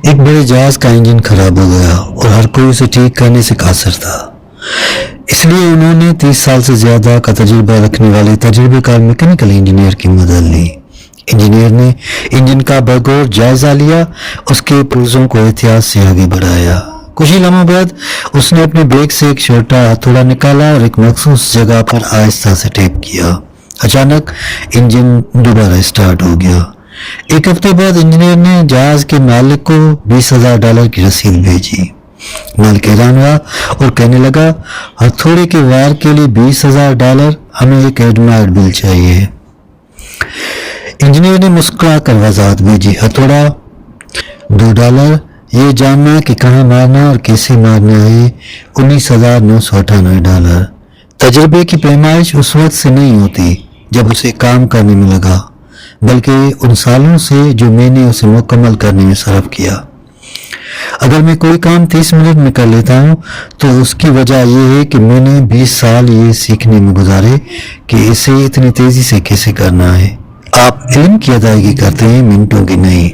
ایک بڑے جہاز کا انجن خراب ہو گیا اور ہر کوئی اسے ٹھیک کرنے سے قاصر تھا، اس لیے انہوں نے 30 سال سے زیادہ کا تجربہ رکھنے والے تجربے کار میکینیکل انجینئر کی مدد لی۔ انجینئر نے انجن کا بغور جائزہ لیا، اس کے پرزوں کو احتیاط سے آگے بڑھایا۔ کچھ ہی لمحوں بعد اس نے اپنے بیگ سے ایک چھوٹا ہتھوڑا نکالا اور ایک مخصوص جگہ پر آہستہ سے ٹیپ کیا۔ اچانک انجن دوبارہ اسٹارٹ ہو گیا۔ ایک ہفتے بعد انجینئر نے جہاز کے مالک کو $20,000 کی رسید بھیجی۔ مالک حیران ہوا اور کہنے لگا، ہتھوڑے کے وار کے لیے $20,000؟ ہمیں ایک ایڈمائرڈ بل چاہیے۔ انجینئر نے مسکرا کر وضاحت بھیجی، ہتھوڑا $2، یہ جاننا کہ کہاں مارنا اور کیسے مارنا ہے $19,998۔ تجربے کی پیمائش اس وقت سے نہیں ہوتی جب اسے کام کرنے میں لگا، بلکہ ان سالوں سے جو میں نے اسے مکمل کرنے میں صرف کیا۔ اگر میں کوئی کام 30 منٹ میں کر لیتا ہوں تو اس کی وجہ یہ ہے کہ میں نے 20 سال یہ سیکھنے میں گزارے کہ اسے اتنی تیزی سے کیسے کرنا ہے۔ آپ علم کی ادائیگی کرتے ہیں، منٹوں کی نہیں۔